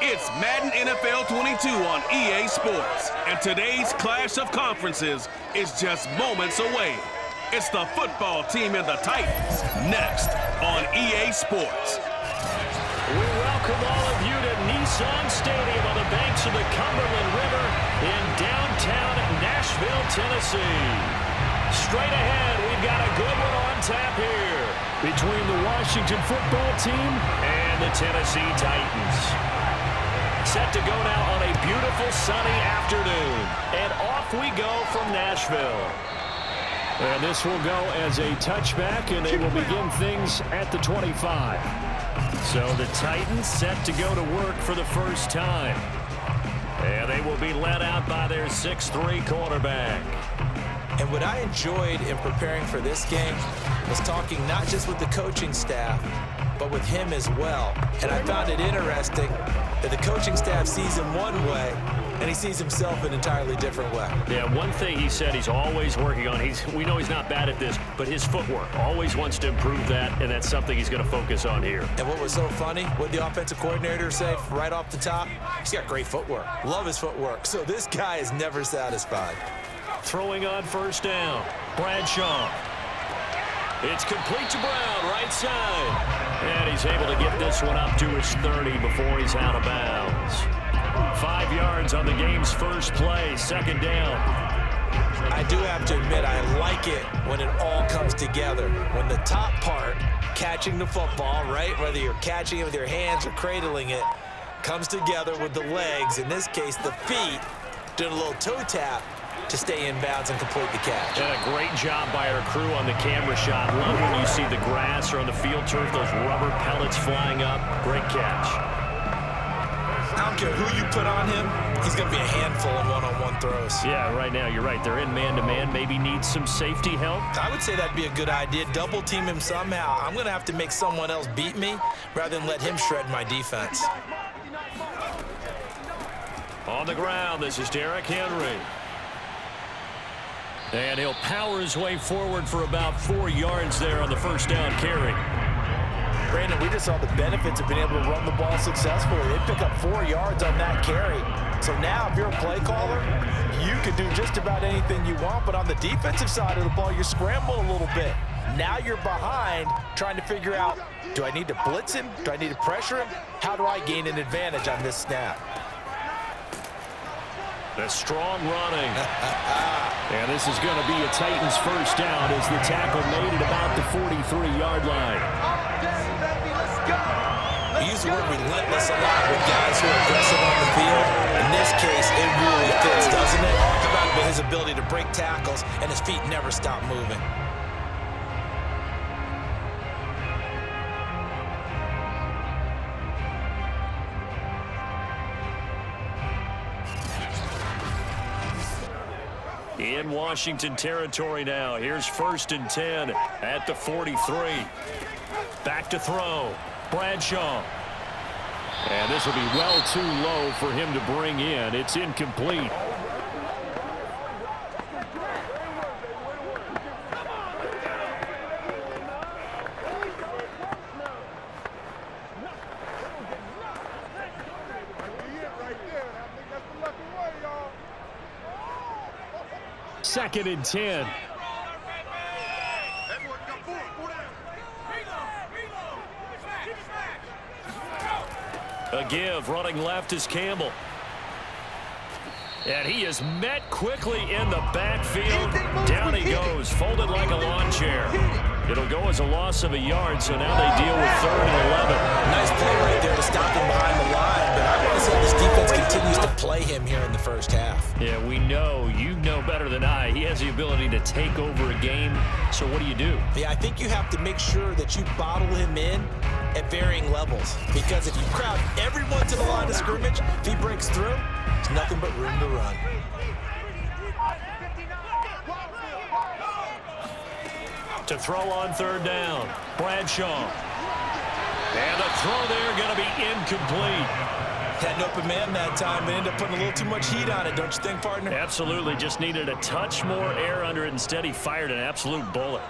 It's Madden NFL 22 on EA Sports, and today's clash of conferences is just moments away. It's the football team and the Titans, next on EA Sports. We welcome all of you to Nissan Stadium on the banks of the Cumberland River in downtown Nashville, Tennessee. Straight ahead, we've got a good one on tap here between the Washington football team and the Tennessee Titans. Set to go now on a beautiful sunny afternoon. And off we go from Nashville. And this will go as a touchback, and they will begin things at the 25. So the Titans set to go to work for the first time. And they will be led out by their 6'3" quarterback. And what I enjoyed in preparing for this game was talking not just with the coaching staff, but with him as well. And I found it interesting that the coaching staff sees him one way, and he sees himself an entirely different way. Yeah, one thing he said he's always working on, we know he's not bad at this, but his footwork, always wants to improve that, and that's something he's going to focus on here. And what was so funny, what the offensive coordinator say right off the top? He's got great footwork. Love his footwork. So this guy is never satisfied. Throwing on first down, Bradshaw. It's complete to Brown, right side. And he's able to get this one up to his 30 before he's out of bounds. 5 yards on the game's first play, second down. I do have to admit, I like it when it all comes together. When the top part, catching the football, right, whether you're catching it with your hands or cradling it, comes together with the legs, in this case the feet, doing a little toe tap to stay in bounds and complete the catch. And a great job by our crew on the camera shot. Love when you see the grass or on the field turf, those rubber pellets flying up. Great catch. I don't care who you put on him, he's going to be a handful in one-on-one throws. Yeah, right now, you're right. They're in man-to-man, maybe need some safety help. I would say that'd be a good idea. Double team him somehow. I'm going to have to make someone else beat me rather than let him shred my defense. On the ground, this is Derrick Henry. And he'll power his way forward for about 4 yards there on the first down carry. Brandon, we just saw the benefits of being able to run the ball successfully. They pick up 4 yards on that carry. So now if you're a play caller, you can do just about anything you want. But on the defensive side of the ball, you're scrambling a little bit. Now you're behind trying to figure out, do I need to blitz him? Do I need to pressure him? How do I gain an advantage on this snap? The strong running. And this is going to be a Titans first down as the tackle made at about the 43-yard line. We use the word relentless a lot with guys who are aggressive on the field. In this case, it really fits, doesn't it? How about his ability to break tackles and his feet never stop moving? In Washington territory now. Here's 1st and 10 at the 43. Back to throw. Bradshaw. And this will be well too low for him to bring in. It's incomplete. Second and 10. A give, running left is Campbell. And he is met quickly in the backfield. Down he goes, folded like a lawn chair. It'll go as a loss of a yard, so now they deal with 3rd and 11. Nice play right there to stop him behind the line, but I want to say this defense continues to play him here in the first half. Yeah, we know, you know better than I, he has the ability to take over a game, so what do you do? Yeah, I think you have to make sure that you bottle him in at varying levels, because if you crowd everyone to the line of scrimmage, if he breaks through, there's nothing but room to run. To throw on 3rd down, Bradshaw. And the throw there going to be incomplete. Had an open man that time, but ended up putting a little too much heat on it, don't you think, partner? Absolutely, just needed a touch more air under it. Instead, he fired an absolute bullet.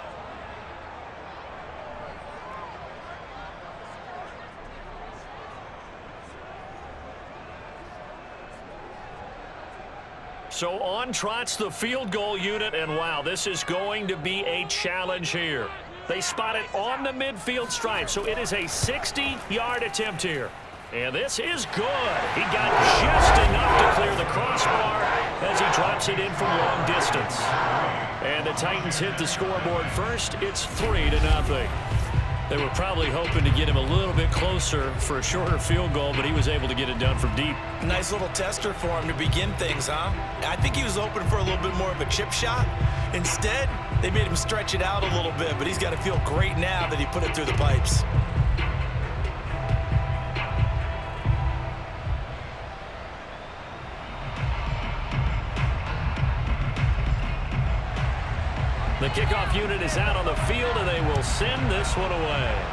So on trots the field goal unit, and wow, this is going to be a challenge here. They spot it on the midfield stripe, so it is a 60-yard attempt here. And this is good. He got just enough to clear the crossbar as he drops it in from long distance. And the Titans hit the scoreboard first. It's 3-0. They were probably hoping to get him a little bit closer for a shorter field goal, but he was able to get it done from deep. Nice little tester for him to begin things, huh? I think he was hoping for a little bit more of a chip shot. Instead, they made him stretch it out a little bit, but he's got to feel great now that he put it through the pipes. The kickoff unit is out on the field, and they will send this one away.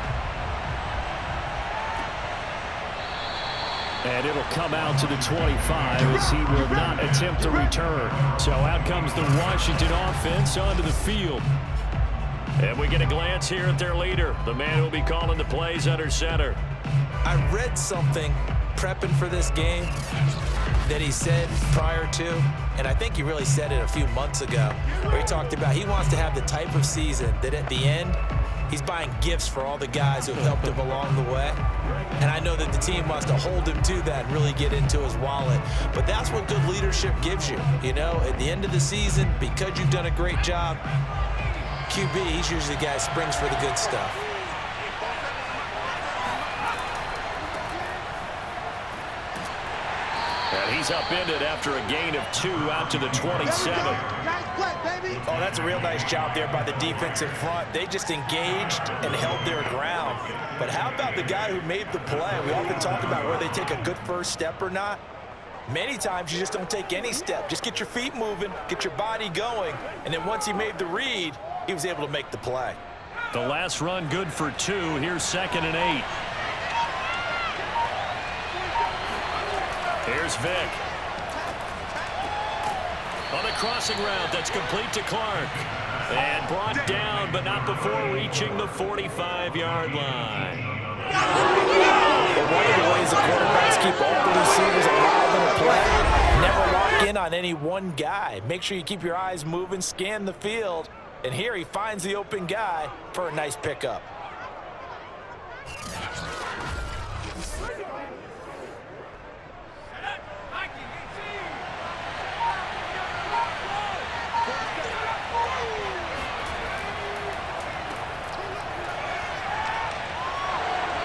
And it'll come out to the 25 as he will not attempt to return. So out comes the Washington offense onto the field. And we get a glance here at their leader, the man who will be calling the plays under center. I read something prepping for this game that he said prior to, and I think he really said it a few months ago, where he talked about he wants to have the type of season that at the end, he's buying gifts for all the guys who have helped him along the way. And I know that the team wants to hold him to that and really get into his wallet. But that's what good leadership gives you. You know, at the end of the season, because you've done a great job, QB, he's usually the guy who springs for the good stuff. And he's upended after a gain of 2 out to the 27. Oh, that's a real nice job there by the defensive front. They just engaged and held their ground. But how about the guy who made the play? We often talk about whether they take a good first step or not. Many times you just don't take any step. Just get your feet moving, get your body going, and then once he made the read, he was able to make the play. The last run good for 2. Here's 2nd and 8. Here's Vick. On the crossing route, that's complete to Clark. And brought down, but not before reaching the 45-yard line. One of the ways the quarterbacks keep all the receivers alive in a play, never lock in on any one guy. Make sure you keep your eyes moving, scan the field, and here he finds the open guy for a nice pickup.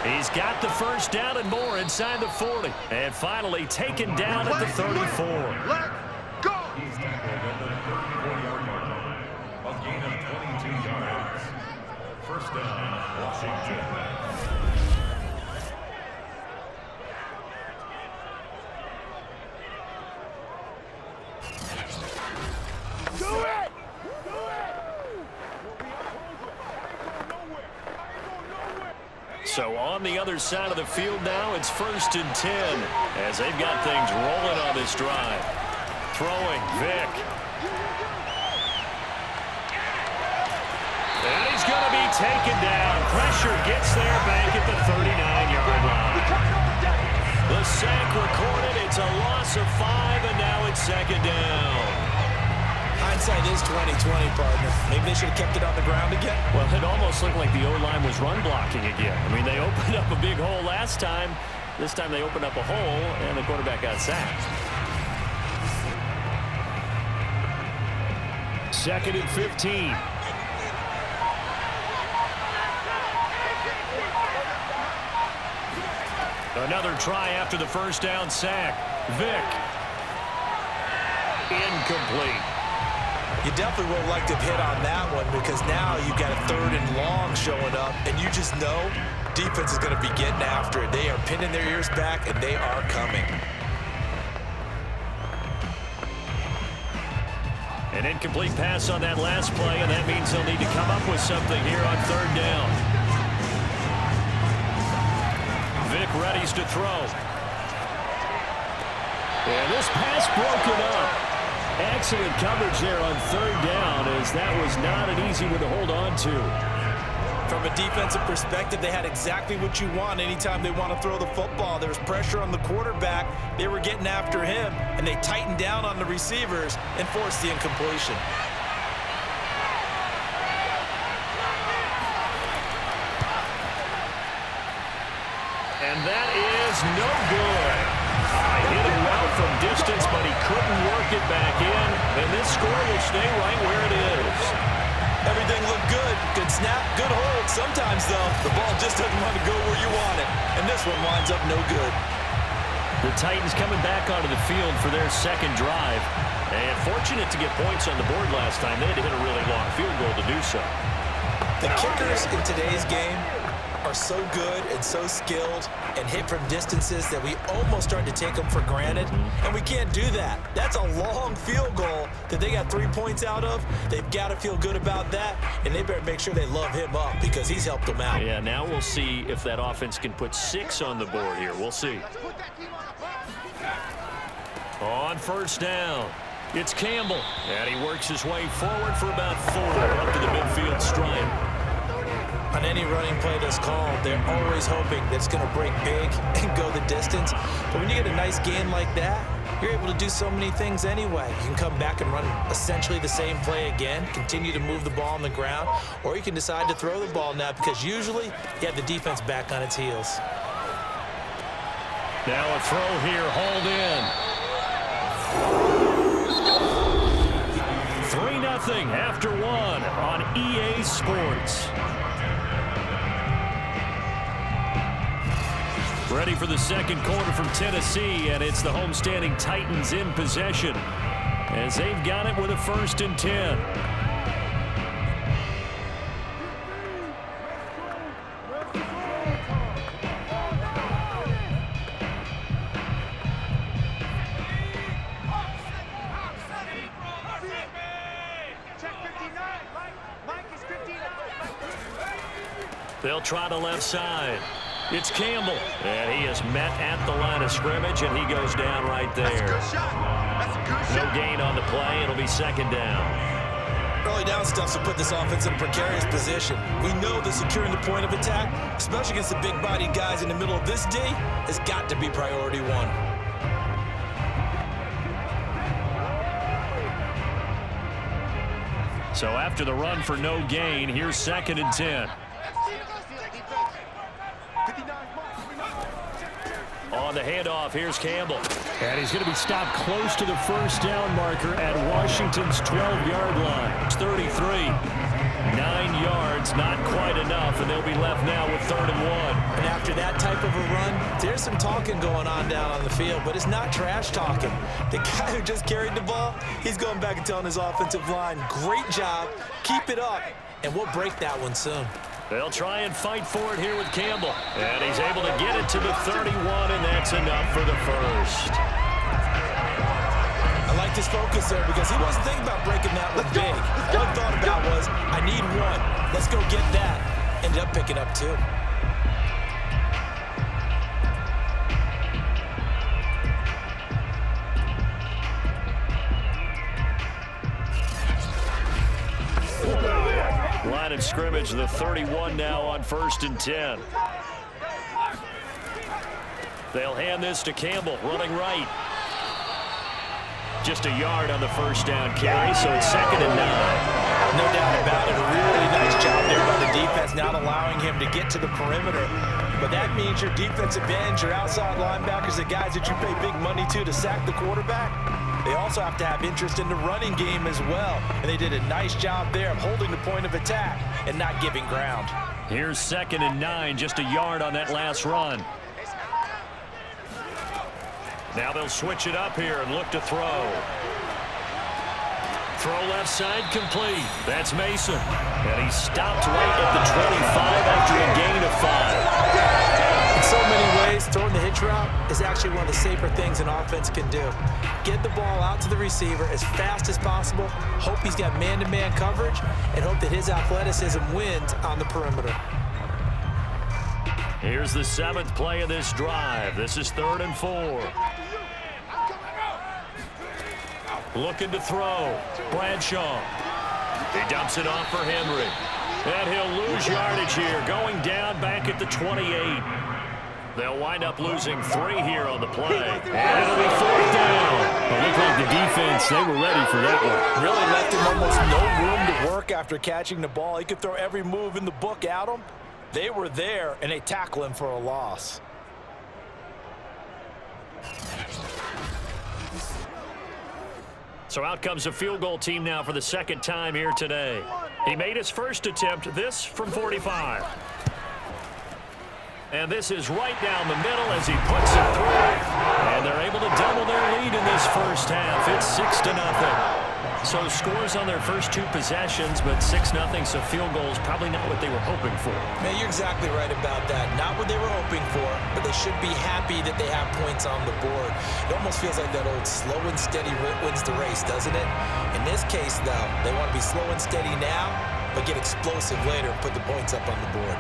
He's got the first down and more inside the 40. And finally taken down at the 34. Let's go! He's tackled at the 34-yard mark. A gain of 22 yards. First down, Washington. Do it! So on the other side of the field now, it's 1st and 10 as they've got things rolling on this drive. Throwing, Vick. And he's going to be taken down. Pressure gets there back at the 39-yard line. The sack recorded. It's a loss of 5, and now it's 2nd down. Hindsight is 20/20, partner. Maybe they should have kept it on the ground again. Well, it almost looked like the O-line was run blocking again. I mean, they opened up a big hole last time. This time they opened up a hole, and the quarterback got sacked. 2nd and 15. Another try after the first down sack. Vick. Incomplete. You definitely would like to have hit on that one because now you've got a 3rd and long showing up, and you just know defense is going to be getting after it. They are pinning their ears back, and they are coming. An incomplete pass on that last play, and that means they'll need to come up with something here on 3rd down. Vick readies to throw. And this pass broken up. Excellent coverage there on 3rd down, as that was not an easy one to hold on to. From a defensive perspective, they had exactly what you want anytime they want to throw the football. There was pressure on the quarterback. They were getting after him, and they tightened down on the receivers and forced the incompletion. And that is no good. Hit it well from distance, but he couldn't work it back in. And this score will stay right where it is. Everything looked good. Good snap, good hold. Sometimes, though, the ball just doesn't want to go where you want it. And this one winds up no good. The Titans coming back onto the field for their second drive. And fortunate to get points on the board last time. They had to hit a really long field goal to do so. The kickers in today's game are so good and so skilled and hit from distances that we almost start to take them for granted, and we can't do that. That's a long field goal that they got 3 points out of. They've got to feel good about that, and they better make sure they love him up because he's helped them out. Yeah, now we'll see if that offense can put 6 on the board here. We'll see. On first down, it's Campbell, and he works his way forward for about 4 up to the midfield stripe. On any running play that's called, they're always hoping that it's going to break big and go the distance. But when you get a nice gain like that, you're able to do so many things anyway. You can come back and run essentially the same play again, continue to move the ball on the ground, or you can decide to throw the ball now because usually you have the defense back on its heels. Now a throw here, hauled in. 3-0 after 1 on EA Sports. Ready for the second quarter from Tennessee, and it's the homestanding Titans in possession as they've got it with a 1st and 10. They'll try the left side. It's Campbell, and he is met at the line of scrimmage, and he goes down right there. That's a good shot. That's a good shot. No gain on the play. It'll be 2nd down. Early down stuff to put this offense in a precarious position. We know that securing the point of attack, especially against the big-bodied guys in the middle of this D, has got to be priority 1. So after the run for no gain, here's 2nd and 10. On the handoff, here's Campbell. And he's going to be stopped close to the 1st down marker at Washington's 12-yard line. It's 33. 9 yards, not quite enough, and they'll be left now with 3rd and 1. And after that type of a run, there's some talking going on down on the field, but it's not trash talking. The guy who just carried the ball, he's going back and telling his offensive line, great job, keep it up, and we'll break that one soon. They'll try and fight for it here with Campbell. And he's able to get it to the 31, and that's enough for the 1st. I like this focus there because he wasn't thinking about breaking that one big. All he thought about was, I need 1. Let's go get that. Ended up picking up 2. Line of scrimmage, the 31 now on 1st and 10. They'll hand this to Campbell, running right. Just a yard on the 1st down carry, so it's 2nd and 9. No doubt about it. A really nice job there by the defense, not allowing him to get to the perimeter. But that means your defensive ends, your outside linebackers, the guys that you pay big money to sack the quarterback, they also have to have interest in the running game as well. And they did a nice job there of holding the point of attack and not giving ground. Here's 2nd and 9, just a yard on that last run. Now they'll switch it up here and look to throw. Throw left side complete. That's Mason. And he stopped right at the 25 after a gain of 5. In so many ways, throwing the hitch route is actually one of the safer things an offense can do. Get the ball out to the receiver as fast as possible, hope he's got man-to-man coverage, and hope that his athleticism wins on the perimeter. Here's the 7th play of this drive. This is 3rd and 4. Looking to throw. Bradshaw. He dumps it off for Henry. And he'll lose yardage here, going down back at the 28. They'll wind up losing 3 here on the play. And it'll be 4th down. It looked like the defense, they were ready for that one. Really left him almost no room to work after catching the ball. He could throw every move in the book at him. They were there, and they tackle him for a loss. So out comes a field goal team now for the 2nd time here today. He made his first attempt, this from 45. And this is right down the middle as he puts it through. And they're able to double their lead in this first half. It's 6-0. So scores on their first 2 possessions, but 6-0, so field goals probably not what they were hoping for. Man, you're exactly right about that. Not what they were hoping for, but they should be happy that they have points on the board. It almost feels like that old slow and steady wins the race, doesn't it? In this case, though, they want to be slow and steady now, but get explosive later and put the points up on the board.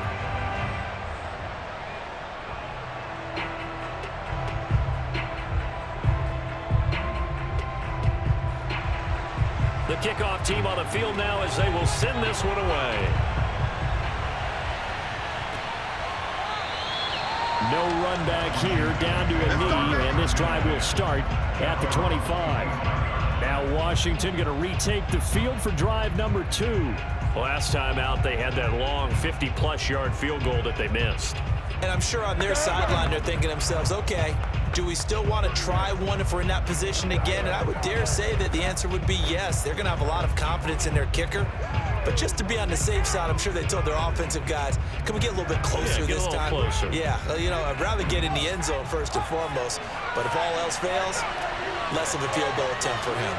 The kickoff team on the field now as they will send this one away. No run back here, down to a knee, and this drive will start at the 25. Now Washington going to retake the field for drive number 2. Last time out, they had that long 50-plus yard field goal that they missed. And I'm sure on their sideline they're thinking to themselves, okay, do we still want to try one if we're in that position again? And I would dare say that the answer would be yes. They're going to have a lot of confidence in their kicker. But just to be on the safe side, I'm sure they told their offensive guys, can we get a little bit closer this time? Closer. Yeah, you know, I'd rather get in the end zone first and foremost. But if all else fails, less of a field goal attempt for him.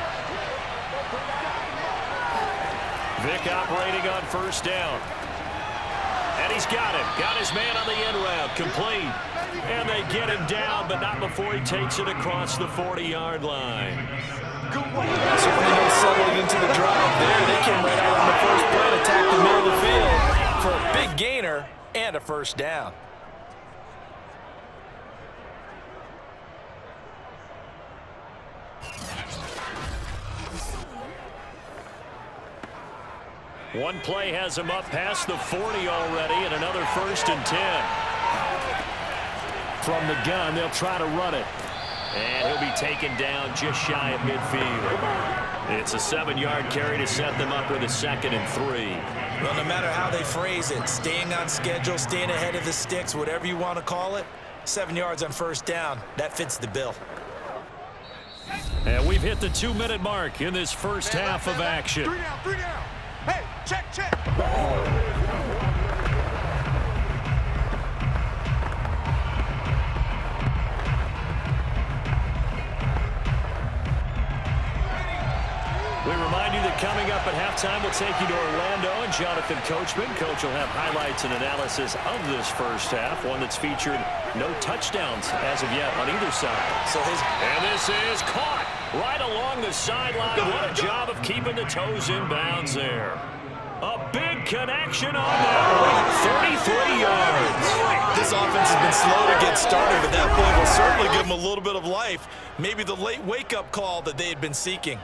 Vick operating on first down. And he's got him. Got his man on the end route. Complete. And they get him down, but not before he takes it across the 40-yard line. Certainly no settling into the drive there. They came right out on the first play and attacked the middle of the field for a big gainer and a first down. One play has him up past the 40 already, and another 1st and 10. From the gun, they'll try to run it. And he'll be taken down just shy of midfield. It's a 7-yard carry to set them up with a 2nd and 3. Well, no matter how they phrase it, staying on schedule, staying ahead of the sticks, whatever you want to call it, 7 yards on first down, that fits the bill. And we've hit the 2-minute mark in this first half of action. 3 down, 3 down. Hey, check. We remind you that coming up at halftime, we'll take you to Orlando and Jonathan Coachman. Coach will have highlights and analysis of this first half, one that's featured no touchdowns as of yet on either side. And this is caught right along the sideline. What a job of keeping the toes in bounds there. A big connection on that one. 33 yards. This offense has been slow to get started, but that play will certainly give them a little bit of life. Maybe the late wake-up call that they had been seeking.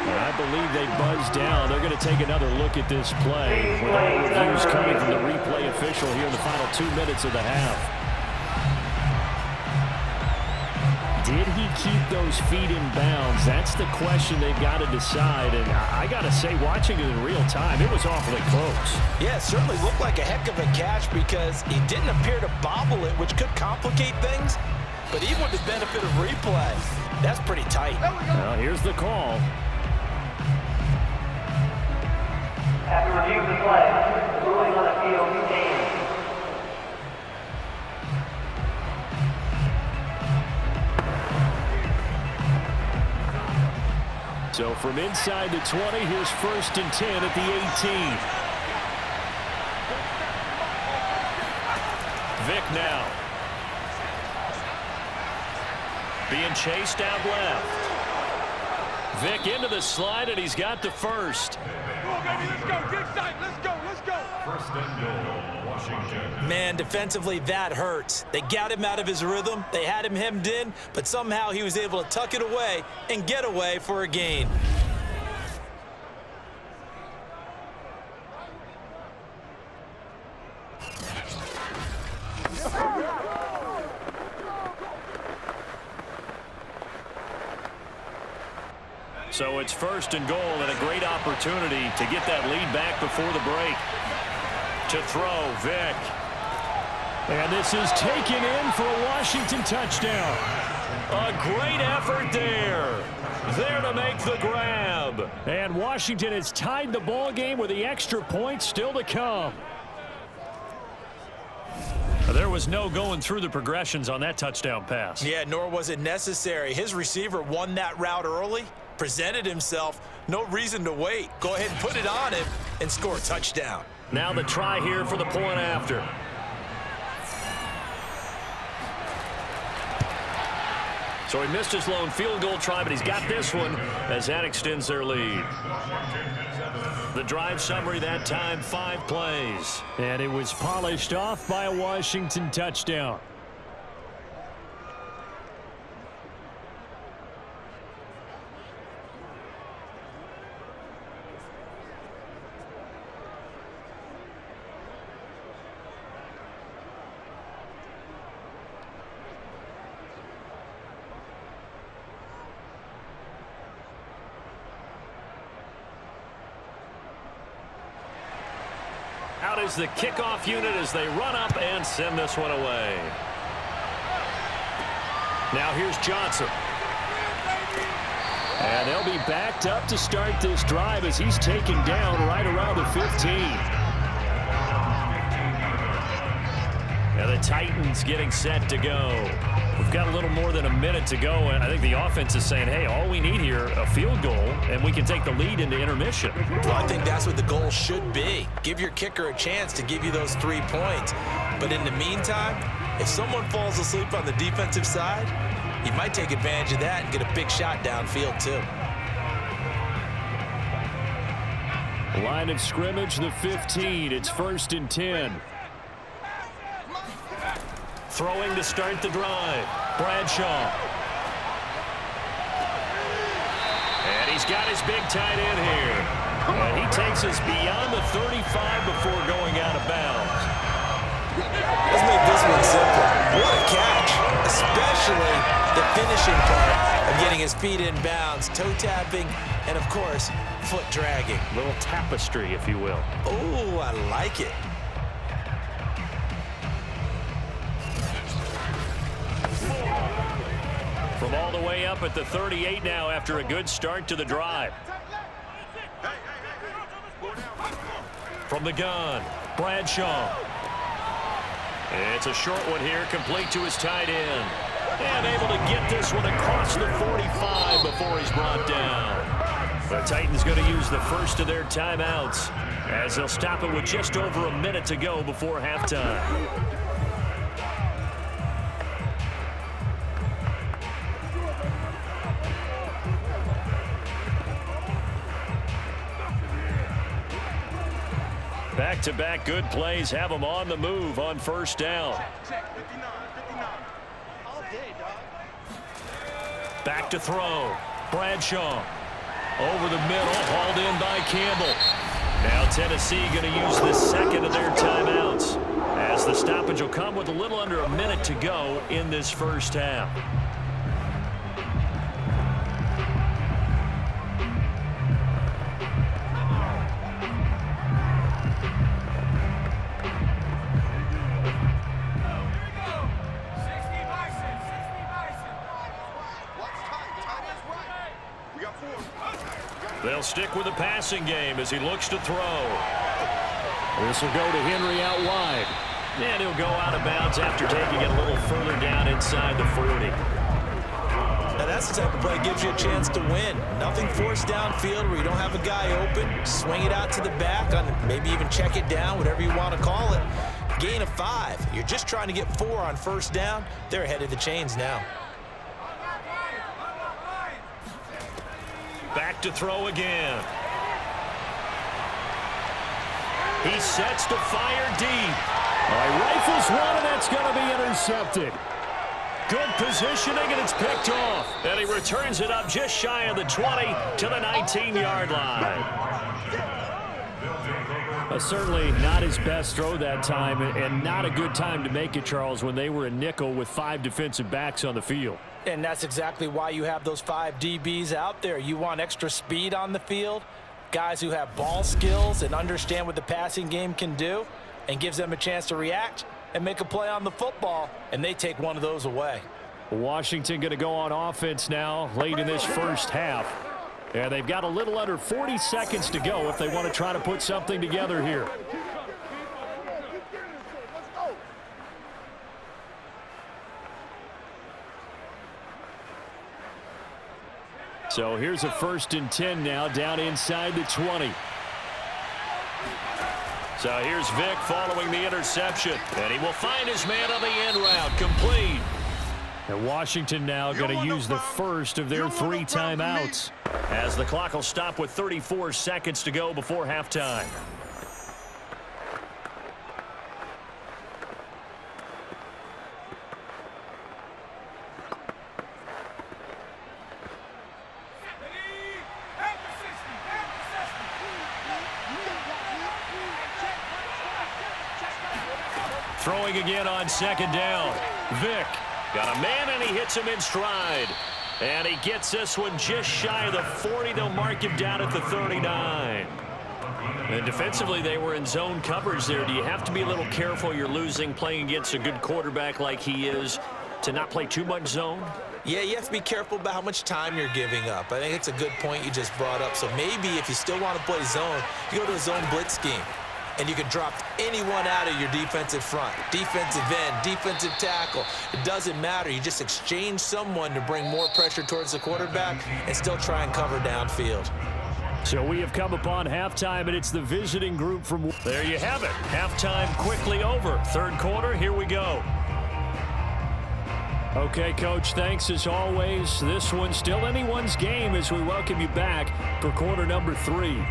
I believe they buzzed down. They're going to take another look at this play. With all reviews coming from the replay official here in the final 2 minutes of the half. Did he keep those feet in bounds? That's the question they've got to decide. And I got to say, watching it in real time, it was awfully close. Yeah, it certainly looked like a heck of a catch because he didn't appear to bobble it, which could complicate things. But even with the benefit of replay, that's pretty tight. Well, here's the call. After reviewing the play, ruling on the field retained. So from inside the 20, here's 1st and 10 at the 18. Vick now. Being chased out left. Vick into the slide, and he's got the first. Come on, baby, let's go. Get excited. Let's go. 1st and goal, Washington. Man, defensively, that hurts. They got him out of his rhythm. They had him hemmed in, but somehow he was able to tuck it away and get away for a gain. So it's 1st and goal and a great opportunity to get that lead back before the break. To throw, Vick. And this is taken in for a Washington touchdown. A great effort there. There to make the grab. And Washington has tied the ball game with the extra point still to come. There was no going through the progressions on that touchdown pass. Yeah, nor was it necessary. His receiver won that route early, presented himself, no reason to wait. Go ahead and put it on him and score a touchdown. Now the try here for the point after. So he missed his lone field goal try, but he's got this one as that extends their lead. The drive summary that time, 5 plays. And it was polished off by a Washington touchdown. Out is the kickoff unit as they run up and send this one away. Now here's Johnson. And they'll be backed up to start this drive as he's taken down right around the 15. Now the Titans getting set to go. We've got a little more than a minute to go, and I think the offense is saying, hey, all we need here, a field goal, and we can take the lead into intermission. Well, I think that's what the goal should be. Give your kicker a chance to give you those 3 points. But in the meantime, if someone falls asleep on the defensive side, you might take advantage of that and get a big shot downfield, too. Line of scrimmage, the 15. It's 1st and 10. Throwing to start the drive. Bradshaw. And he's got his big tight end here. And he takes us beyond the 35 before going out of bounds. Let's make this one simple. What a catch. Especially the finishing part of getting his feet in bounds, toe tapping, and of course, foot dragging. Little tapestry, if you will. Oh, I like it. From all the way up at the 38 now after a good start to the drive. From the gun, Bradshaw. It's a short one here, complete to his tight end. And able to get this one across the 45 before he's brought down. The Titans going to use the first of their timeouts as they'll stop it with just over a minute to go before halftime. Back-to-back good plays have them on the move on 1st down. Back to throw. Bradshaw. Over the middle, hauled in by Campbell. Now Tennessee going to use the second of their timeouts as the stoppage will come with a little under a minute to go in this 1st half. They'll stick with the passing game as he looks to throw. This will go to Henry out wide. And he'll go out of bounds after taking it a little further down inside the 40. Now that's the type of play that gives you a chance to win. Nothing forced downfield where you don't have a guy open. Swing it out to the back, on maybe even check it down, whatever you want to call it. Gain of 5. You're just trying to get 4 on 1st down. They're ahead of the chains now. Back to throw again. He sets to fire deep. He rifles one, and that's going to be intercepted. Good positioning, and it's picked off. And he returns it up just shy of the 20 to the 19-yard line. Certainly not his best throw that time, and not a good time to make it, Charles, when they were in nickel with 5 defensive backs on the field. And that's exactly why you have those 5 DBs out there. You want extra speed on the field, guys who have ball skills and understand what the passing game can do, and gives them a chance to react and make a play on the football, and they take one of those away. Washington going to go on offense now late in this first half. And they've got a little under 40 seconds to go if they want to try to put something together here. So here's a 1st and 10 now down inside the 20. So here's Vick following the interception. And he will find his man on the end route. Complete. And Washington now going to use the first of their 3 timeouts, as the clock will stop with 34 seconds to go before halftime. Throwing again on 2nd down. Vick. Got a man, and he hits him in stride. And he gets this one just shy of the 40. They'll mark him down at the 39. And defensively, they were in zone coverage there. Do you have to be a little careful? You're losing playing against a good quarterback like he is to not play too much zone? Yeah, you have to be careful about how much time you're giving up. I think it's a good point you just brought up. So maybe if you still want to play zone, you go to a zone blitz scheme. And you can drop anyone out of your defensive front, defensive end, defensive tackle. It doesn't matter. You just exchange someone to bring more pressure towards the quarterback and still try and cover downfield. So we have come upon halftime, and it's the visiting group from... There you have it. Halftime quickly over. 3rd quarter, here we go. Okay, Coach, thanks as always. This one's still anyone's game as we welcome you back for quarter number 3.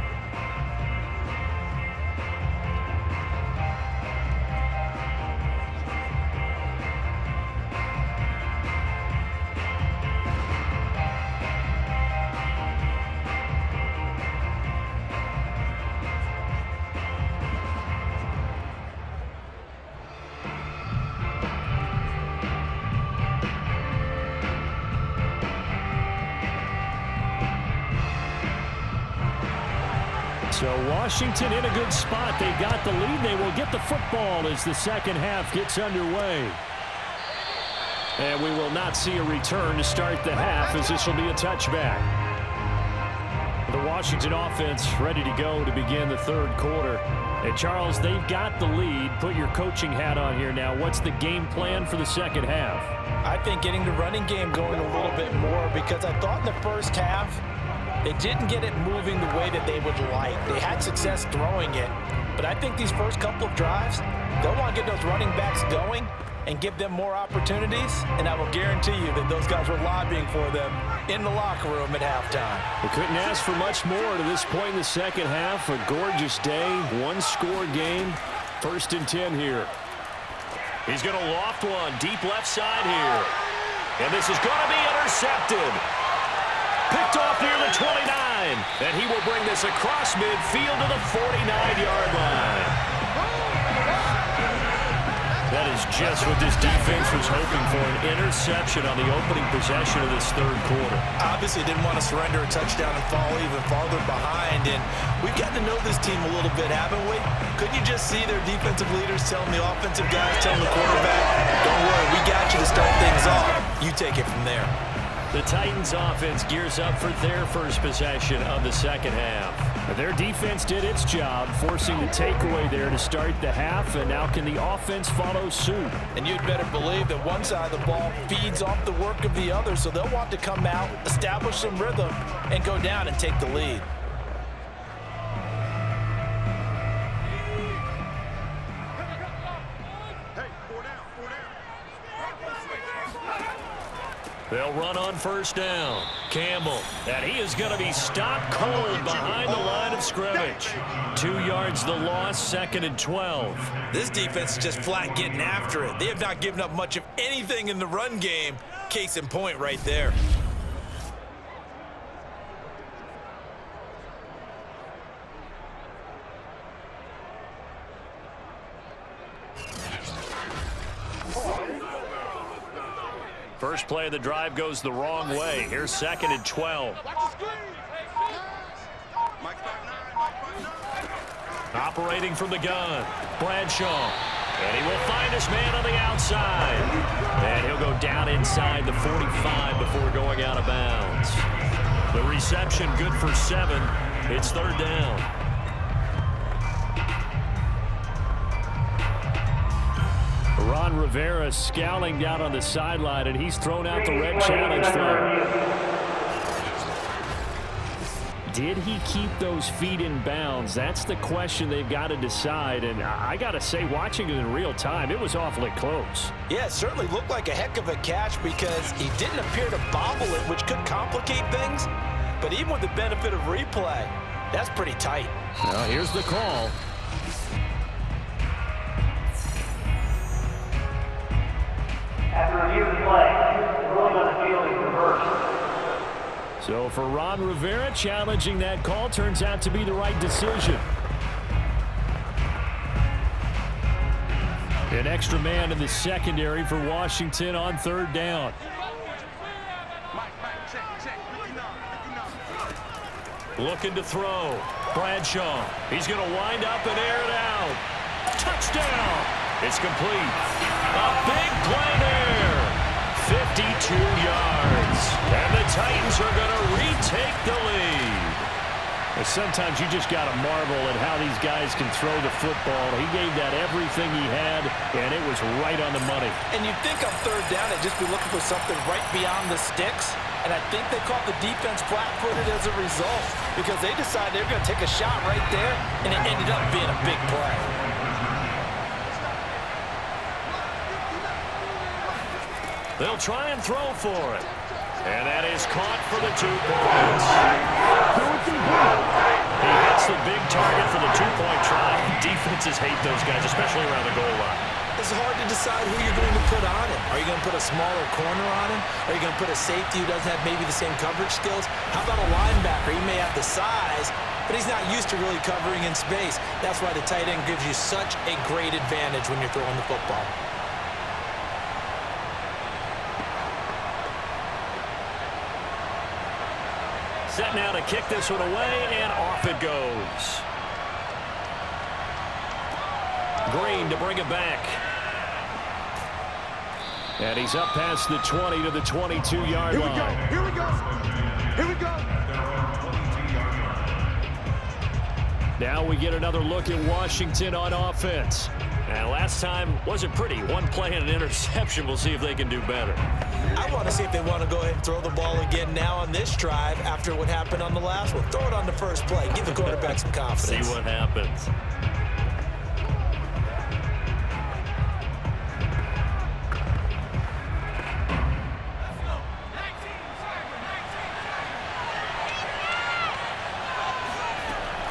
So Washington in a good spot. They got the lead. They will get the football as the second half gets underway. And we will not see a return to start the half, as this will be a touchback. The Washington offense ready to go to begin the 3rd quarter. And Charles, they've got the lead. Put your coaching hat on here now. What's the game plan for the second half? I think getting the running game going a little bit more, because I thought in the first half they didn't get it moving the way that they would like. They had success throwing it, but I think these first couple of drives, they'll want to get those running backs going and give them more opportunities, and I will guarantee you that those guys were lobbying for them in the locker room at halftime. We couldn't ask for much more to this point in the second half. A gorgeous day, 1-score game. 1st and 10 here. He's going to loft one deep left side here. And this is going to be intercepted. Picked off near the 29. And he will bring this across midfield to the 49-yard line. That is just what this defense was hoping for, an interception on the opening possession of this 3rd quarter. Obviously didn't want to surrender a touchdown and fall even farther behind, and we've gotten to know this team a little bit, haven't we? Couldn't you just see their defensive leaders telling the offensive guys, telling the quarterback, don't worry, we got you to start things off. You take it from there. The Titans offense gears up for their first possession of the second half. Their defense did its job, forcing the takeaway there to start the half, and now can the offense follow suit? And you'd better believe that one side of the ball feeds off the work of the other, so they'll want to come out, establish some rhythm, and go down and take the lead. They'll run on 1st down. Campbell, and he is going to be stopped cold behind the line of scrimmage. 2 yards the loss, 2nd and 12. This defense is just flat getting after it. They have not given up much of anything in the run game. Case in point right there. First play of the drive goes the wrong way. Here's 2nd and 12. Operating from the gun, Bradshaw. And he will find his man on the outside. And he'll go down inside the 45 before going out of bounds. The reception good for 7. It's 3rd down. Ron Rivera scowling down on the sideline, and he's thrown out the red challenge throw. Did he keep those feet in bounds? That's the question they've got to decide. And I got to say, watching it in real time, it was awfully close. Yeah, it certainly looked like a heck of a catch because he didn't appear to bobble it, which could complicate things. But even with the benefit of replay, that's pretty tight. Well, here's the call. After review of the play, the ruling on the field is reversed. So for Ron Rivera, challenging that call turns out to be the right decision. An extra man in the secondary for Washington on 3rd down. Looking to throw. Bradshaw. He's going to wind up and air it out. Touchdown. It's complete. A big play there. 52 yards. And the Titans are going to retake the lead. But sometimes you just got to marvel at how these guys can throw the football. He gave that everything he had, and it was right on the money. And you'd think on 3rd down they'd just be looking for something right beyond the sticks. And I think they caught the defense flat-footed as a result because they decided they were going to take a shot right there, and it ended up being a big play. They'll try and throw for it. And that is caught for the 2 points. He hits the big target for the 2-point try. Defenses hate those guys, especially around the goal line. It's hard to decide who you're going to put on him. Are you going to put a smaller corner on him? Are you going to put a safety who doesn't have maybe the same coverage skills? How about a linebacker? He may have the size, but he's not used to really covering in space. That's why the tight end gives you such a great advantage when you're throwing the football. Set now to kick this one away, and off it goes. Green to bring it back. And he's up past the 20 to the 22-yard line. Here we go. Here we go. Now we get another look at Washington on offense. And last time wasn't pretty. One play and an interception. We'll see if they can do better. I want to see if they want to go ahead and throw the ball again now on this drive after what happened on the last one. Throw it on the first play. Give the quarterback some confidence. See what happens.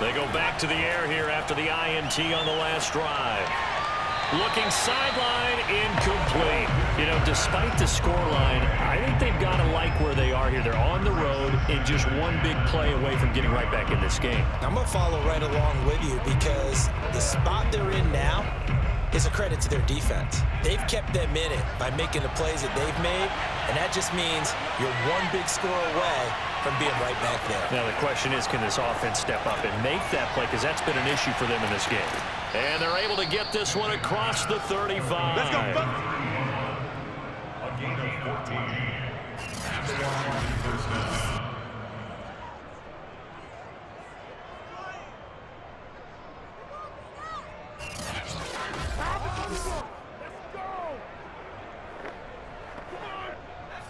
They go back to the air here after the INT on the last drive. Looking sideline, incomplete. You know, despite the scoreline, I think they've got to like where they are here. They're on the road and just one big play away from getting right back in this game. I'm going to follow right along with you because the spot they're in now is a credit to their defense. They've kept them in it by making the plays that they've made, and that just means you're one big score away from being right back there. Now the question is, can this offense step up and make that play? Because that's been an issue for them in this game. And they're able to get this one across the 35. Let's go. A gain of 14. The Washington first down.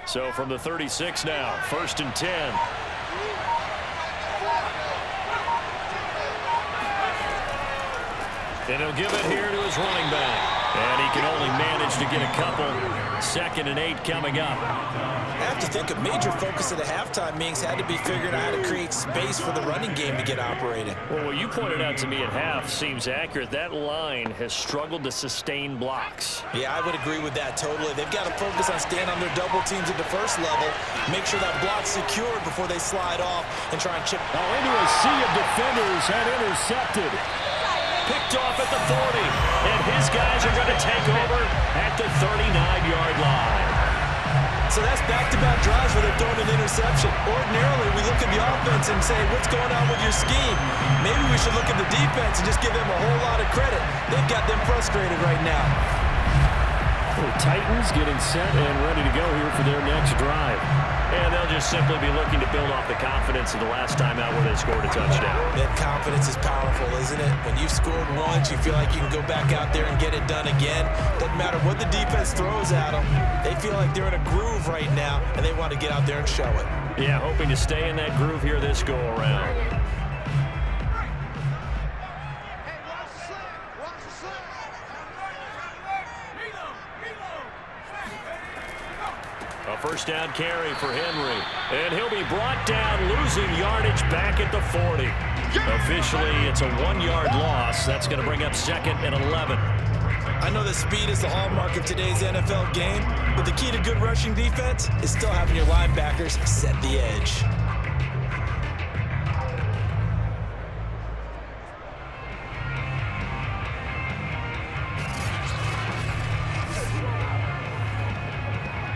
So from the 36 now, 1st and 10. And he'll give it here to his running back. And he can only manage to get a couple. 2nd and 8 coming up. I have to think a major focus at the halftime meetings had to be figuring out how to create space for the running game to get operating. Well, what you pointed out to me at half seems accurate. That line has struggled to sustain blocks. Yeah, I would agree with that totally. They've got to focus on staying on their double teams at the first level, make sure that block's secured before they slide off and try and chip. Now into a sea of defenders and intercepted. Picked off at the 40, and his guys are going to take over at the 39-yard line. So that's back-to-back drives where they're throwing an interception. Ordinarily, we look at the offense and say, what's going on with your scheme? Maybe we should look at the defense and just give them a whole lot of credit. They've got them frustrated right now. The Titans getting set and ready to go here for their next drive. And they'll just simply be looking to build off the confidence of the last time out where they scored a touchdown. That confidence is powerful, isn't it? When you've scored once, you feel like you can go back out there and get it done again. Doesn't matter what the defense throws at them. They feel like they're in a groove right now, and they want to get out there and show it. Yeah, hoping to stay in that groove here this go-around. A first down carry for Henry. And he'll be brought down, losing yardage back at the 40. Officially, it's a 1-yard loss. That's going to bring up 2nd and 11. I know that speed is the hallmark of today's NFL game, but the key to good rushing defense is still having your linebackers set the edge.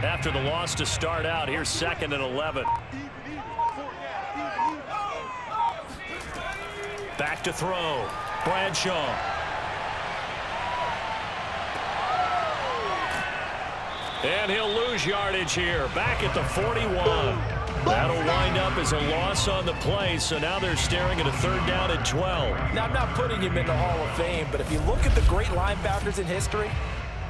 After the loss to start out, here's 2nd and 11. Back to throw. Bradshaw. And he'll lose yardage here. Back at the 41. That'll wind up as a loss on the play, so now they're staring at a 3rd down and 12. Now, I'm not putting him in the Hall of Fame, but if you look at the great linebackers in history,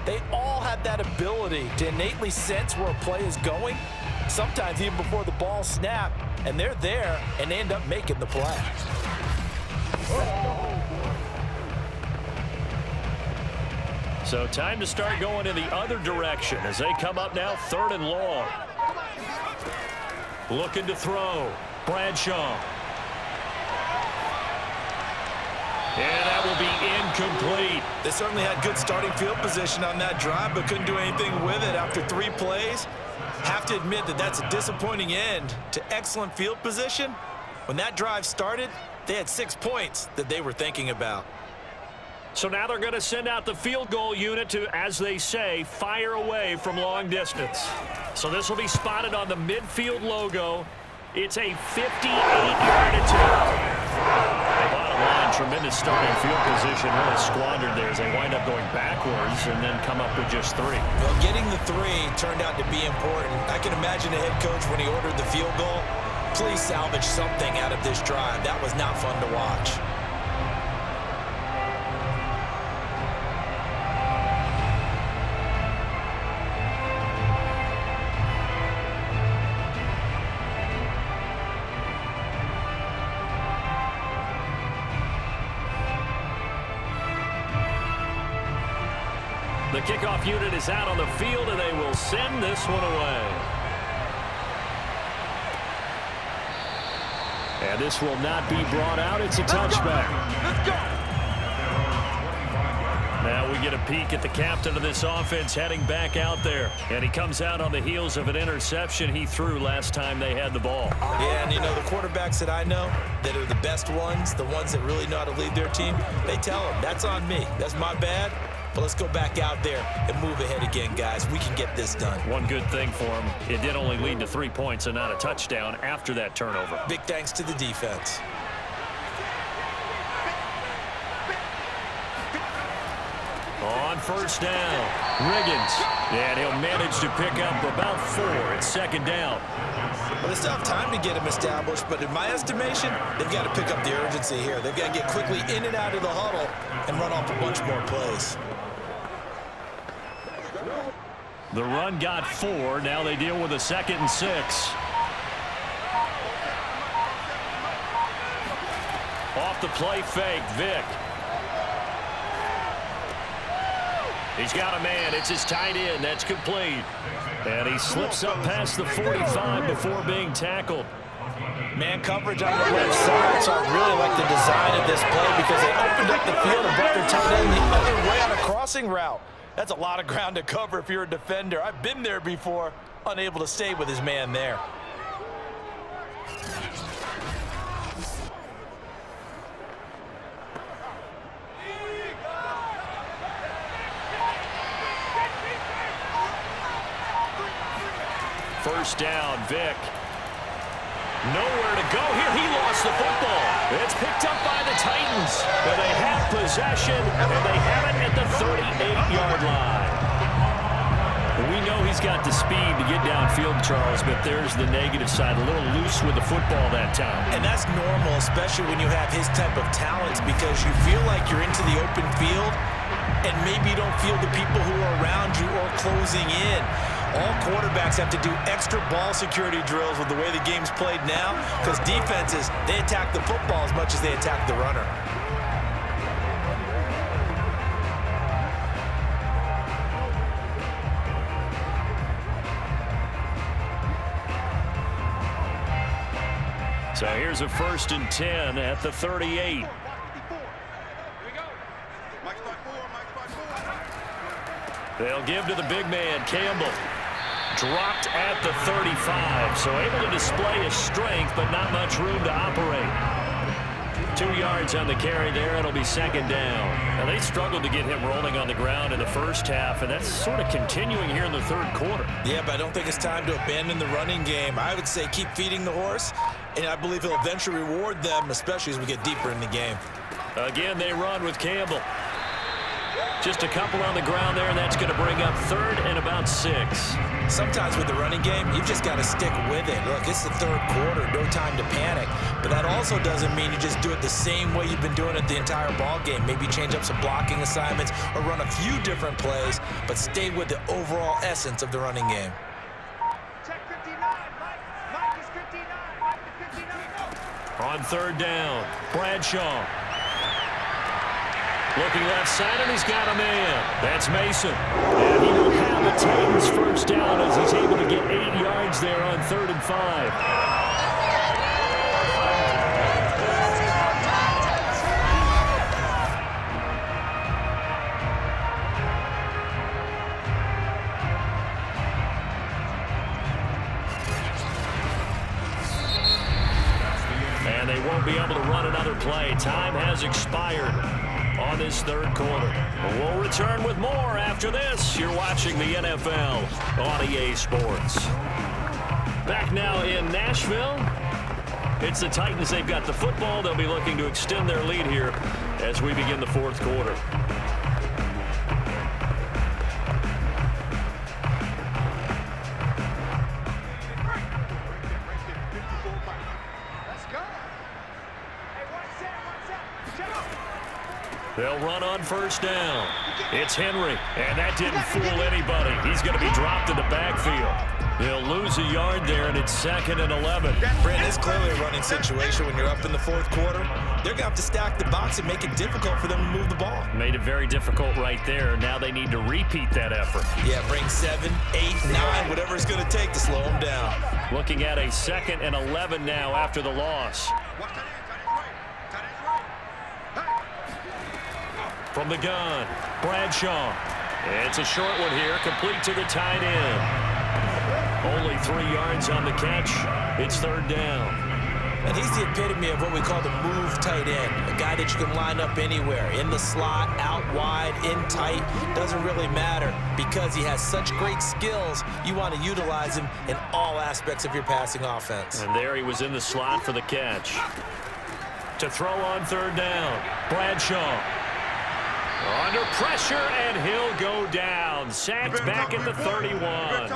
they all have that ability to innately sense where a play is going, sometimes even before the ball snapped, and they're there and they end up making the play. So time to start going in the other direction as they come up now 3rd and long. Looking to throw. Bradshaw. And that will be incomplete. They certainly had good starting field position on that drive, but couldn't do anything with it after 3 plays. Have to admit that that's a disappointing end to excellent field position. When that drive started, they had 6 points that they were thinking about. So now they're going to send out the field goal unit to, as they say, fire away from long distance. So this will be spotted on the midfield logo. It's a 58-yard attempt. Bottom line, tremendous starting field position, really squandered there as they wind up going backwards and then come up with just 3. Well, getting the 3 turned out to be important. I can imagine the head coach when he ordered the field goal. Please salvage something out of this drive. That was not fun to watch. The kickoff unit is out on the field, and they will send this one away. And this will not be brought out. It's a touchback. Let's go. Now we get a peek at the captain of this offense heading back out there. And he comes out on the heels of an interception he threw last time they had the ball. Yeah, and you know, the quarterbacks that I know that are the best ones, the ones that really know how to lead their team, they tell them, that's on me. That's my bad. But let's go back out there and move ahead again, guys. We can get this done. One good thing for him, it did only lead to 3 points and not a touchdown after that turnover. Big thanks to the defense. On first down, Riggins. And he'll manage to pick up about 4 at 2nd down. Well, they still have time to get him established, but in my estimation, they've got to pick up the urgency here. They've got to get quickly in and out of the huddle and run off a bunch more plays. The run got 4. Now they deal with a 2nd and 6. Off the play fake, Vick. He's got a man. It's his tight end. That's complete. And he slips up past the 45 before being tackled. Man coverage on the left side, so I really like the design of this play because they opened up the field and brought their tight end the other way on a crossing route. That's a lot of ground to cover if you're a defender. I've been there before, unable to stay with his man there. First down, Vick. Nowhere to go here. He lost the football. It's picked up by the Titans. But they have possession, and they have it at the 38-yard line. We know he's got the speed to get downfield, Charles, but there's the negative side. A little loose with the football that time. And that's normal, especially when you have his type of talents, because you feel like you're into the open field, and maybe you don't feel the people who are around you or closing in. All quarterbacks have to do extra ball security drills with the way the game's played now, because defenses, they attack the football as much as they attack the runner. So here's a 1st and 10 at the 38. They'll give to the big man, Campbell. Dropped at the 35, so able to display his strength, but not much room to operate. 2 yards on the carry there. It'll be 2nd down. Now, they struggled to get him rolling on the ground in the first half, and that's sort of continuing here in the 3rd quarter. Yeah, but I don't think it's time to abandon the running game. I would say keep feeding the horse, and I believe he'll eventually reward them, especially as we get deeper in the game. Again, they run with Campbell. Just a couple on the ground there, and that's going to bring up 3rd and about 6. Sometimes with the running game, you've just got to stick with it. Look, it's the 3rd quarter, no time to panic. But that also doesn't mean you just do it the same way you've been doing it the entire ball game. Maybe change up some blocking assignments or run a few different plays, but stay with the overall essence of the running game. Check 59, Mike is 59, Mike is 59. On 3rd down, Bradshaw. Looking left side, and he's got a man. That's Mason. And he will have the Titans 1st down as he's able to get 8 yards there on 3rd and 5. And they won't be able to run another play. Time has expired on this 3rd quarter. We'll return with more after this. You're watching the NFL on EA Sports. Back now in Nashville. It's the Titans. They've got the football. They'll be looking to extend their lead here as we begin the 4th quarter. They'll run on 1st down. It's Henry, and that didn't fool anybody. He's going to be dropped in the backfield. He'll lose a yard there, and it's 2nd and 11. Brandon, it's clearly a running situation when you're up in the 4th quarter. They're going to have to stack the box and make it difficult for them to move the ball. Made it very difficult right there. Now they need to repeat that effort. Yeah, bring 7, 8, 9, whatever it's going to take to slow them down. Looking at a 2nd and 11 now after the loss. From the gun, Bradshaw. It's a short one here, complete to the tight end. Only 3 yards on the catch. It's 3rd down. And he's the epitome of what we call the move tight end. A guy that you can line up anywhere. In the slot, out wide, in tight. Doesn't really matter because he has such great skills. You want to utilize him in all aspects of your passing offense. And there he was in the slot for the catch. To throw on 3rd down, Bradshaw. Under pressure, and he'll go down. Sacked back at the 31.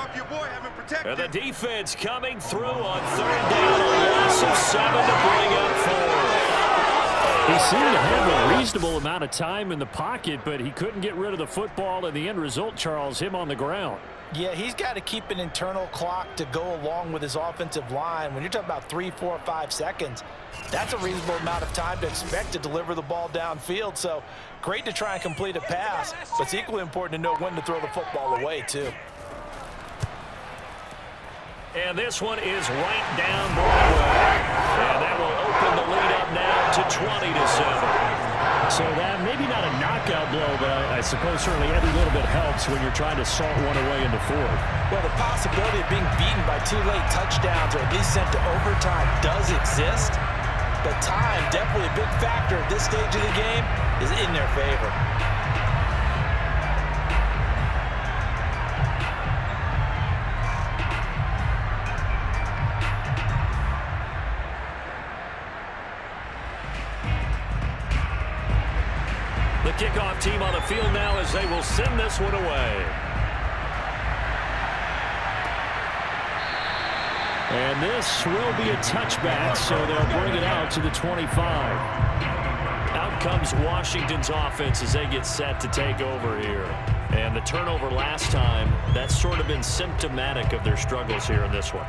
And the defense coming through on 3rd down. A loss of 7 to bring up 4. He seemed to have a reasonable amount of time in the pocket, but he couldn't get rid of the football, and the end result, Charles, him on the ground. Yeah, he's got to keep an internal clock to go along with his offensive line. When you're talking about 3, 4, 5 seconds, that's a reasonable amount of time to expect to deliver the ball downfield. So great to try and complete a pass, but it's equally important to know when to throw the football away, too. And this one is right down Broadway. And that will open the lead up now to 20-7. So that maybe not a knockout blow, but I suppose certainly every little bit helps when you're trying to salt one away in the fourth. Well, the possibility of being beaten by 2 late touchdowns or at least sent to overtime does exist. But time, definitely a big factor at this stage of the game, is in their favor. The kickoff team on the field now as they will send this one away. And this will be a touchback, so they'll bring it out to the 25. Out comes Washington's offense as they get set to take over here. And the turnover last time, that's sort of been symptomatic of their struggles here in this one.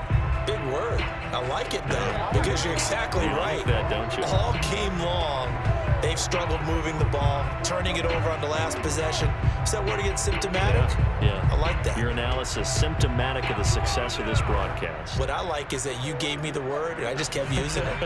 Big word. I like it, though, because you're exactly right. Like that, don't you? All game long, they've struggled moving the ball, turning it over on the last possession. Is that word again, symptomatic? Yeah. I like that. Your analysis, symptomatic of the success of this broadcast. What I like is that you gave me the word, and I just kept using it.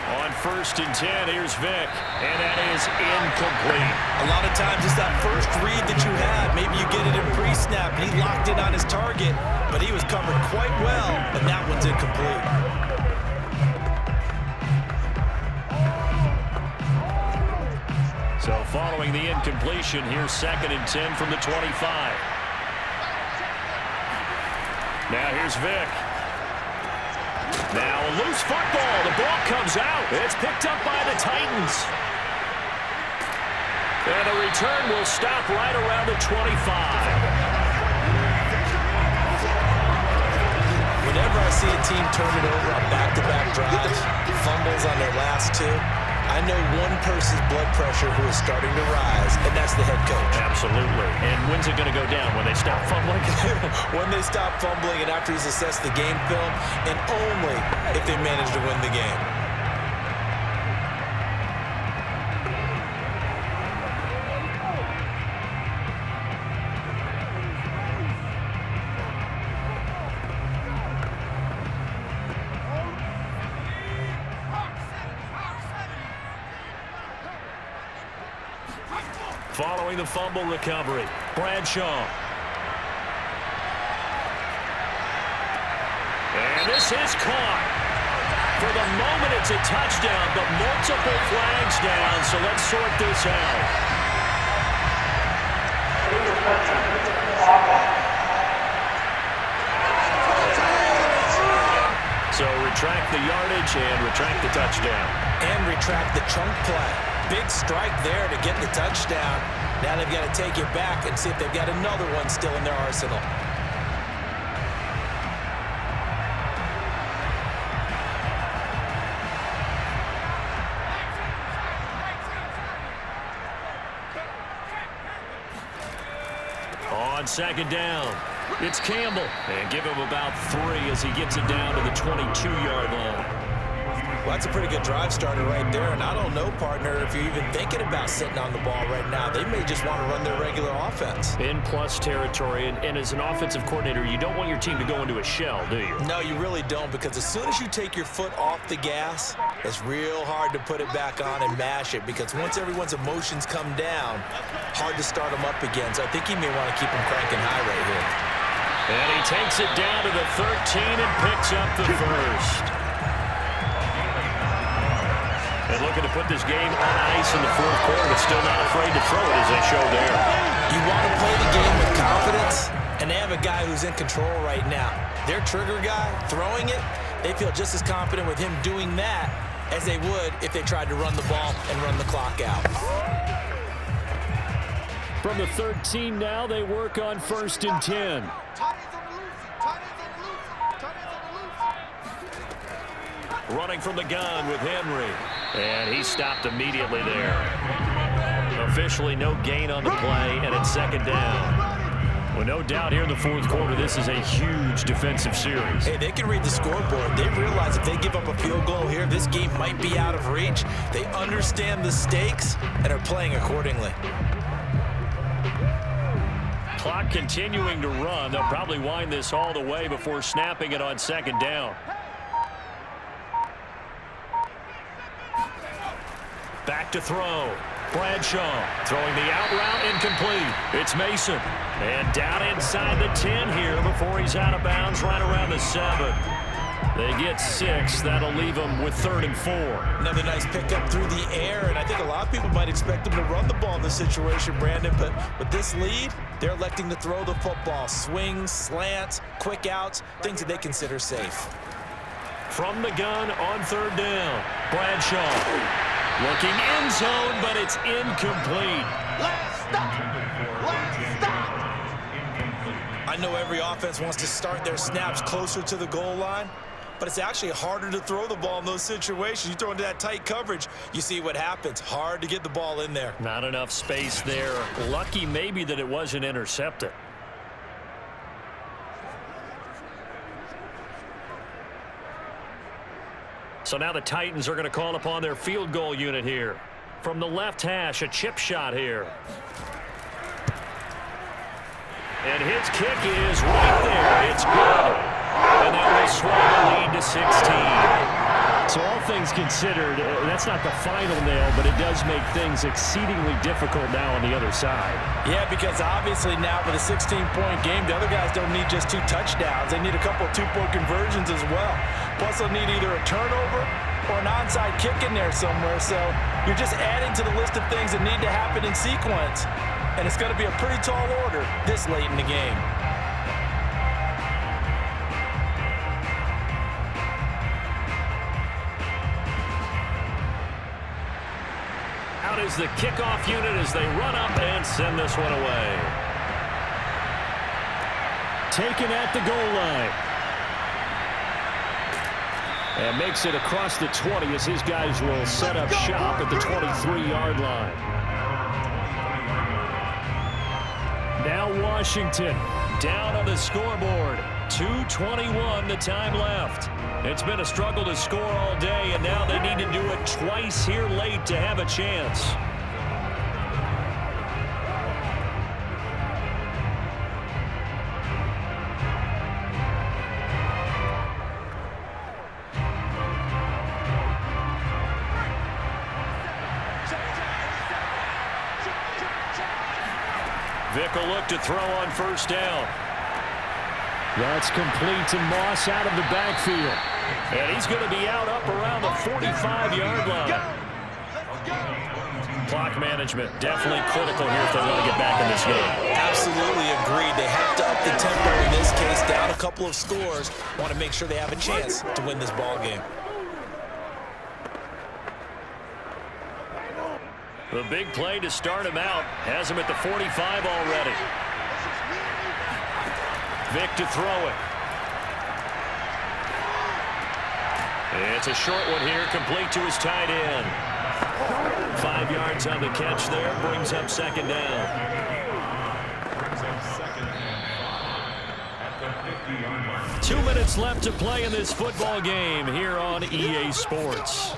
On 1st and 10, here's Vick, and that is incomplete. A lot of times it's that first read that you have. Maybe you get it in pre-snap, and he locked in on his target, but he was covered quite well, and that one's incomplete. So following the incompletion, here's 2nd and 10 from the 25. Now here's Vick. Now a loose football. The ball comes out. It's picked up by the Titans. And the return will stop right around the 25. Whenever I see a team turn it over on back-to-back drives, fumbles on their last 2, I know one person's blood pressure who is starting to rise, and that's the head coach. Absolutely. And when's it going to go down? When they stop fumbling? When they stop fumbling and after he's assessed the game film, and only if they manage to win the game. Following the fumble recovery, Bradshaw. And this is caught. For the moment, it's a touchdown, but multiple flags down, so let's sort this out. So retract the yardage and retract the touchdown. And retract the chunk play. Big strike there to get the touchdown. Now they've got to take it back and see if they've got another one still in their arsenal. On 2nd down, it's Campbell. And give him about 3 as he gets it down to the 22-yard line. Well, that's a pretty good drive starter right there, and I don't know, partner, if you're even thinking about sitting on the ball right now. They may just want to run their regular offense. In plus territory, and as an offensive coordinator, you don't want your team to go into a shell, do you? No, you really don't, because as soon as you take your foot off the gas, it's real hard to put it back on and mash it, because once everyone's emotions come down, hard to start them up again. So I think he may want to keep them cranking high right here. And he takes it down to the 13 and picks up the first. And looking to put this game on ice in the 4th quarter, but still not afraid to throw it as they show there. You want to play the game with confidence, and they have a guy who's in control right now. Their trigger guy, throwing it, they feel just as confident with him doing that as they would if they tried to run the ball and run the clock out. From the 13 now, they work on 1st and 10. running from the gun with Henry. And he stopped immediately there. Officially no gain on the play, and it's second down. Well, no doubt here in the fourth quarter, this is a huge defensive series. Hey, they can read the scoreboard. They realize if they give up a field goal here, this game might be out of reach. They understand the stakes and are playing accordingly. Clock continuing to run. They'll probably wind this all the way before snapping it on second down. Back to throw. Bradshaw throwing the out route, incomplete. It's Mason. And down inside the 10 here before he's out of bounds right around the 7. They get 6. That'll leave them with 3rd and 4. Another nice pickup through the air, and I think a lot of people might expect them to run the ball in this situation, Brandon, but with this lead, they're electing to throw the football. Swings, slants, quick outs, things that they consider safe. From the gun on 3rd down, Bradshaw. Looking end zone, but it's incomplete. Last stop. I know every offense wants to start their snaps closer to the goal line, but it's actually harder to throw the ball in those situations. You throw into that tight coverage, you see what happens. Hard to get the ball in there. Not enough space there. Lucky maybe that it wasn't intercepted. So now the Titans are going to call upon their field goal unit here. From the left hash, a chip shot here. And his kick is right there. It's good. And that will swell the lead to 16. So all things considered, that's not the final nail, but it does make things exceedingly difficult now on the other side. Yeah, because obviously now with a 16-point game, the other guys don't need just 2 touchdowns. They need a couple of 2-point conversions as well. Plus they'll need either a turnover or an onside kick in there somewhere. So you're just adding to the list of things that need to happen in sequence. And it's going to be a pretty tall order this late in the game. Out is the kickoff unit as they run up and send this one away. Taken at the goal line. And makes it across the 20 as his guys will set up shop at the 23-yard line. Now Washington down on the scoreboard. 2:21 the time left. It's been a struggle to score all day, and now they need to do it twice here late to have a chance. Vick will look to throw on 1st down. That's complete to Moss out of the backfield. And he's going to be out up around the 45-yard line. Clock management definitely critical here if they want to get back in this game. Absolutely agreed. They have to up the tempo in this case, down a couple of scores. Want to make sure they have a chance to win this ball game. The big play to start him out has him at the 45 already. Vick to throw it. It's a short one here, complete to his tight end. 5 yards on the catch there, brings up 2nd down. Brings up 2nd down at the 50-yard line. 2 minutes left to play in this football game here on EA Sports.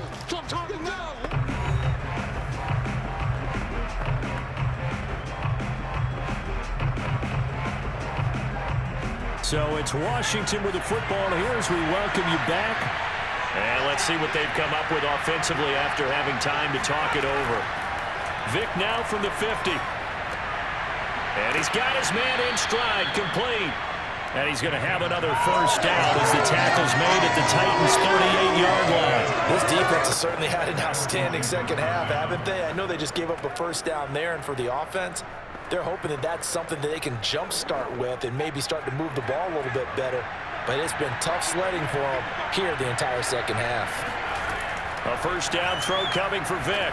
So it's Washington with the football here as we welcome you back. And let's see what they've come up with offensively after having time to talk it over. Vick now from the 50. And he's got his man in stride, complete. And he's going to have another 1st down as the tackle's made at the Titans' 38-yard line. This defense has certainly had an outstanding second half, haven't they? I know they just gave up a 1st down there, and for the offense, they're hoping that that's something that they can jumpstart with and maybe start to move the ball a little bit better. But it's been tough sledding for them here the entire second half. A 1st down throw coming for Vick.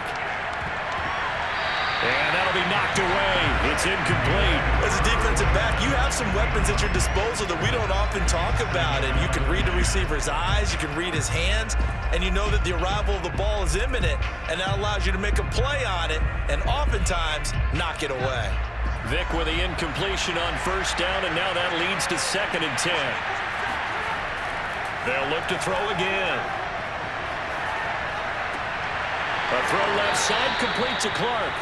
And that'll be knocked away. It's incomplete. As a defensive back, you have some weapons at your disposal that we don't often talk about. And you can read the receiver's eyes, you can read his hands, and you know that the arrival of the ball is imminent, and that allows you to make a play on it and oftentimes knock it away. Vick with the incompletion on first down, and now that leads to 2nd and 10. They'll look to throw again. A throw left side complete to Clark.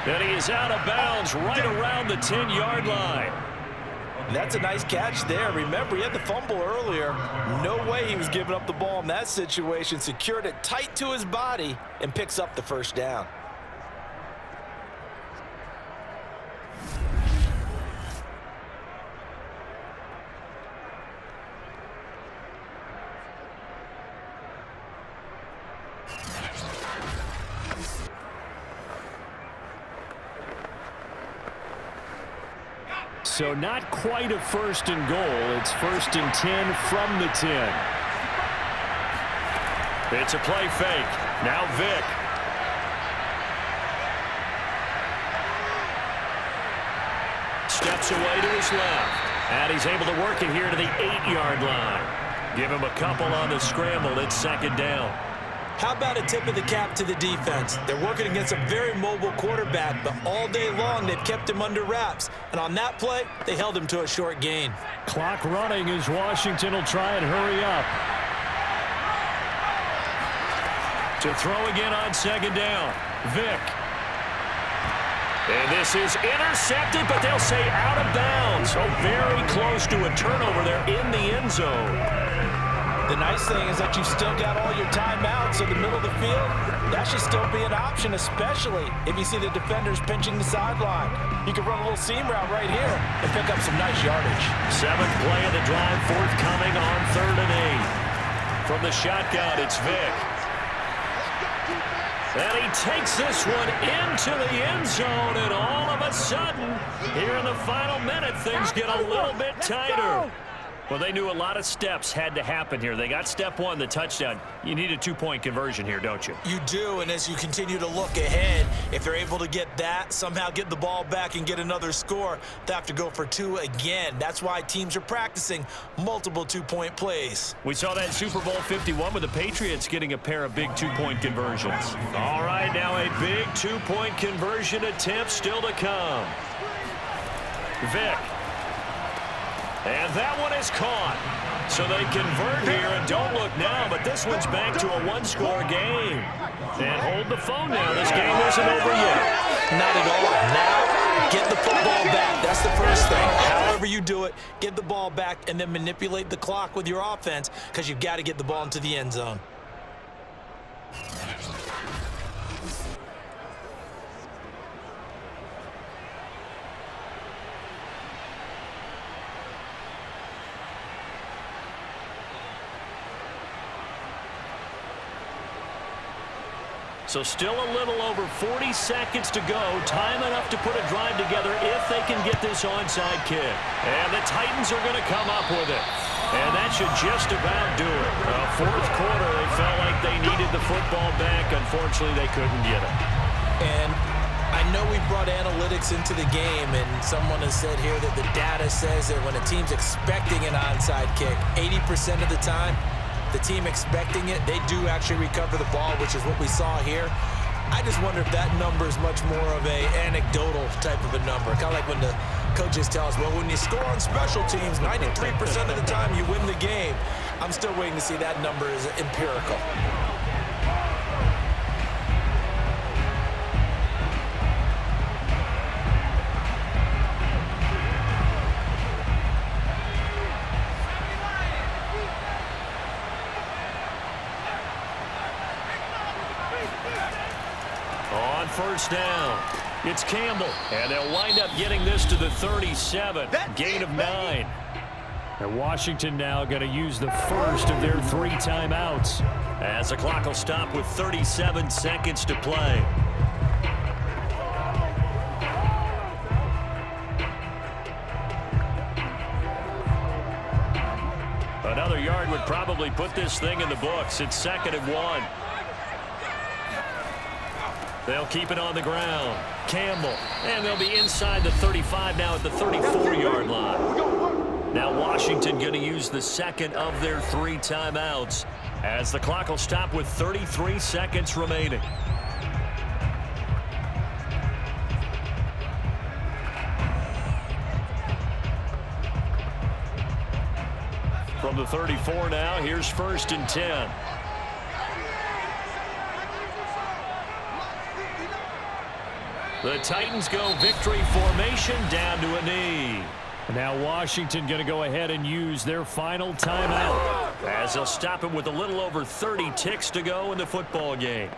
And he is out of bounds right around the 10-yard line. That's a nice catch there. Remember, he had the fumble earlier. No way he was giving up the ball in that situation. Secured it tight to his body and picks up the first down. So not quite a 1st and goal. It's 1st and 10 from the 10. It's a play fake. Now Vick. Steps away to his left. And he's able to work it here to the 8-yard line. Give him a couple on the scramble. It's 2nd down. How about a tip of the cap to the defense? They're working against a very mobile quarterback, but all day long they've kept him under wraps. And on that play, they held him to a short gain. Clock running as Washington will try and hurry up. To throw again on 2nd down. Vick. And this is intercepted, but they'll say out of bounds. So very close to a turnover there in the end zone. The nice thing is that you've still got all your timeouts, so the middle of the field, that should still be an option, especially if you see the defenders pinching the sideline. You can run a little seam route right here and pick up some nice yardage. 7th play of the drive forthcoming on 3rd and 8. From the shotgun, it's Vick. And he takes this one into the end zone, and all of a sudden, here in the final minute, things get a little bit tighter. Well, they knew a lot of steps had to happen here. They got step 1, the touchdown. You need a 2-point conversion here, don't you? You do, and as you continue to look ahead, if they're able to get that, somehow get the ball back and get another score, they have to go for 2 again. That's why teams are practicing multiple 2-point plays. We saw that in Super Bowl 51 with the Patriots getting a pair of big 2-point conversions. All right, now a big 2-point conversion attempt still to come. Vick. And that one is caught. So they convert here, and don't look now, but this one's back to a 1-score game. And hold the phone now. This game isn't over yet. Not at all. Now, get the football back. That's the first thing. However you do it, get the ball back and then manipulate the clock with your offense because you've got to get the ball into the end zone. So still a little over 40 seconds to go. Time enough to put a drive together if they can get this onside kick. And the Titans are going to come up with it. And that should just about do it. 4th quarter, they felt like they needed the football back. Unfortunately, they couldn't get it. And I know we brought analytics into the game, and someone has said here that the data says that when a team's expecting an onside kick, 80% of the time, the team expecting it, they do actually recover the ball, which is what we saw here. I just wonder if that number is much more of a anecdotal type of a number. Kind of like when the coaches tell us, well, when you score on special teams, 93% of the time you win the game. I'm still waiting to see that number is empirical. On first down, it's Campbell, and they'll wind up getting this to the 37, gain of 9. And Washington now going to use the first of their 3 timeouts, as the clock will stop with 37 seconds to play. Another yard would probably put this thing in the books. It's 2nd and 1. They'll keep it on the ground. Campbell. And they'll be inside the 35 now at the 34-yard line. Now Washington going to use the second of their 3 timeouts as the clock will stop with 33 seconds remaining. From the 34 now, here's 1st and 10. The Titans go victory formation down to a knee. And now Washington going to go ahead and use their final timeout as they'll stop it with a little over 30 ticks to go in the football game.